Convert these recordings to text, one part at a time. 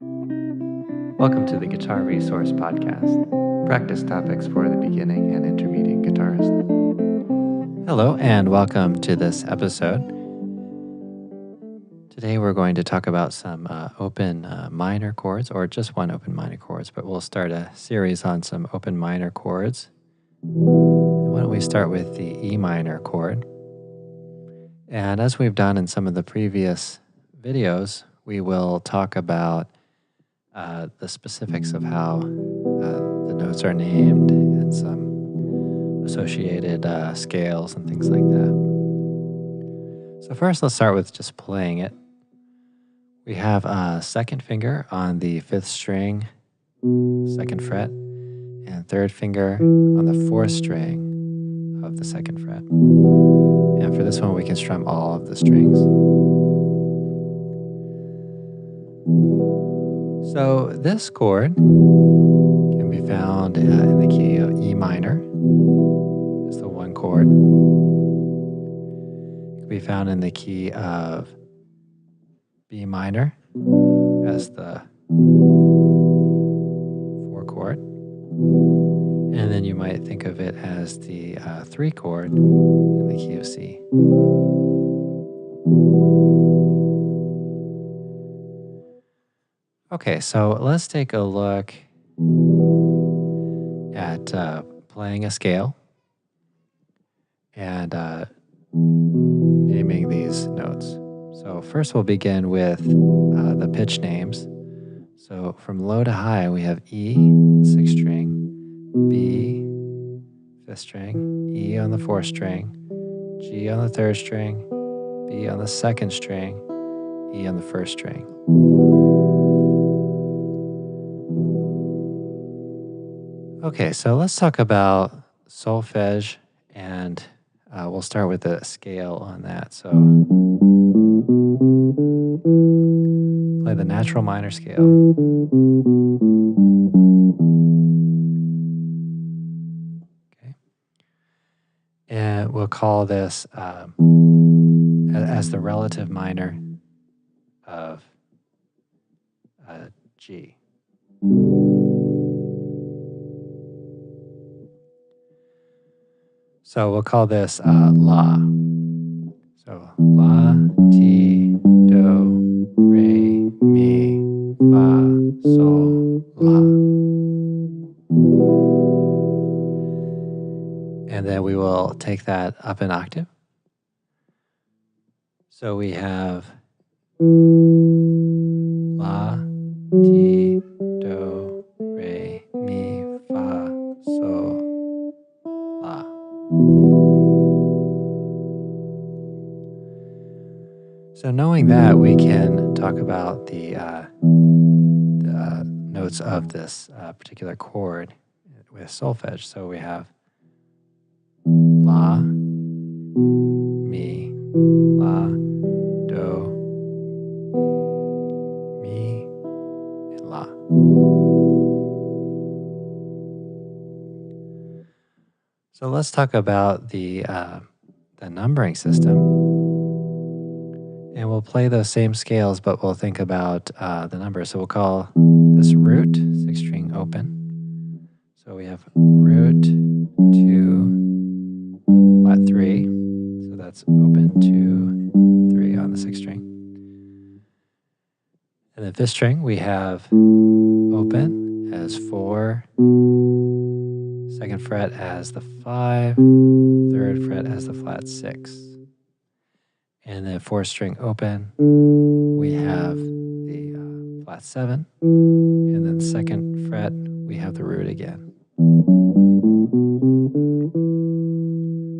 Welcome to the Guitar Resource Podcast, practice topics for the beginning and intermediate guitarist. Hello and welcome to this episode. Today we're going to talk about some open minor chords, or just one open minor chords, but we'll start a series on some open minor chords. Why don't we start with the E minor chord? And as we've done in some of the previous videos, we will talk about the specifics of how the notes are named and some associated scales and things like that. So first, let's start with just playing it. We have a second finger on the 5th string, 2nd fret, and third finger on the 4th string of the 2nd fret. And for this one, we can strum all of the strings. So this chord can be found in the key of E minor. It's the one chord. It can be found in the key of B minor as the 4 chord. And then you might think of it as the 3 chord in the key of C. Okay, so let's take a look at playing a scale and naming these notes. So first we'll begin with the pitch names. So from low to high we have E, the 6th string, B, 5th string, E on the 4th string, G on the 3rd string, B on the 2nd string, E on the 1st string. Okay, so let's talk about solfege, and we'll start with a scale on that. So play the natural minor scale. Okay, and we'll call this as the relative minor of G. So we'll call this La. So La, Ti, Do, Re, Mi, Fa, Sol, La. And then we will take that up an octave. So we have La, Ti, Do, Re, Mi, Fa, Sol, La. So knowing that, we can talk about the notes of this particular chord with solfege. So we have La, Mi, La, Do, Mi, and La. So let's talk about the numbering system. And we'll play those same scales, but we'll think about the numbers. So we'll call this root 6th string open. So we have root 2, flat 3. So that's open 2, 3 on the 6th string. And then 5th string, we have open as 4, 2nd fret as the 5, 3rd fret as the flat 6. And then 4th string open, we have the flat 7, and then 2nd fret, we have the root again.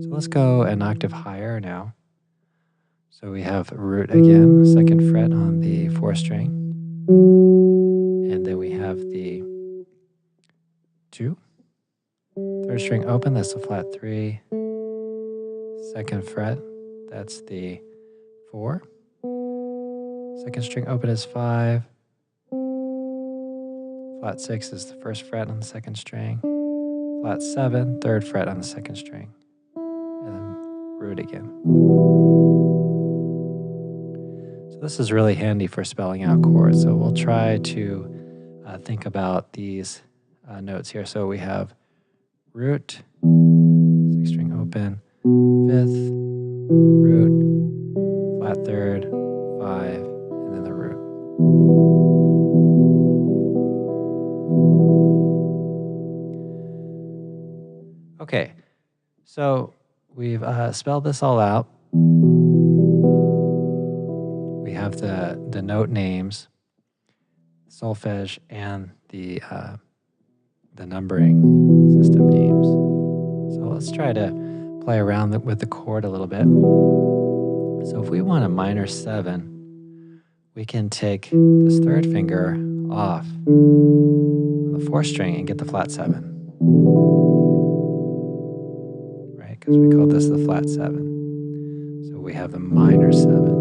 So let's go an octave higher now. So we have root again, 2nd fret on the 4th string, and then we have the 2, 3rd string open, that's the flat 3, 2nd fret, that's the 4, 2nd string open is 5, flat 6 is the 1st fret on the 2nd string, flat 7, 3rd fret on the 2nd string, and then root again. So this is really handy for spelling out chords. So we'll try to think about these notes here. So we have root, 6-string open, 5th, root, flat 3rd, 5, and then the root. Okay, so we've spelled this all out. We have the note names, solfege, and the numbering system names. So let's try to play around with the chord a little bit. So if we want a minor 7, we can take this 3rd finger off on the 4th string and get the flat 7. Right, because we call this the flat 7. So we have a minor 7.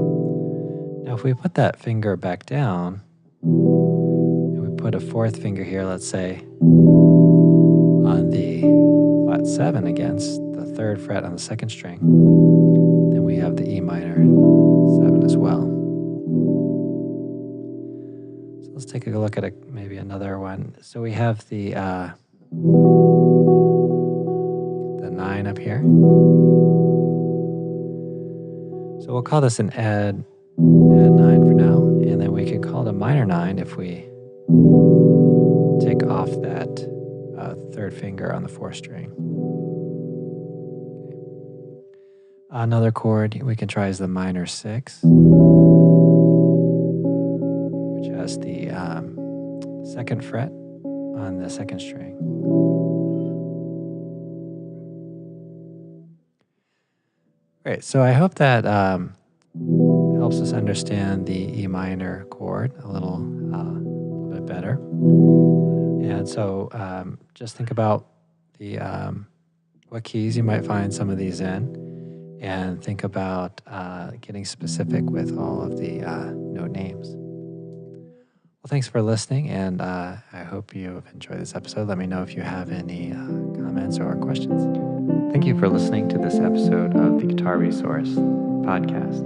Now if we put that finger back down, and we put a 4th finger here, let's say, on the flat 7 against the 3rd fret on the 2nd string, then we have the E minor 7 as well. So let's take a look at maybe another one. So we have the 9 up here. So we'll call this an add 9 for now, and then we could call it a minor 9 if we take off that 3rd finger on the 4th string. Okay. Another chord we can try is the minor 6, which has the 2nd fret on the 2nd string. Great, so I hope that helps us understand the E minor chord a little bit better. And so just think about the what keys you might find some of these in, and think about getting specific with all of the note names. Well, thanks for listening, and I hope you have enjoyed this episode. Let me know if you have any comments or questions. Thank you for listening to this episode of the Guitar Resource podcast.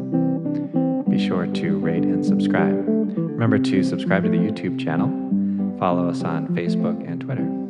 Be sure to rate and subscribe. Remember to subscribe to the YouTube channel. Follow us on Facebook and Twitter.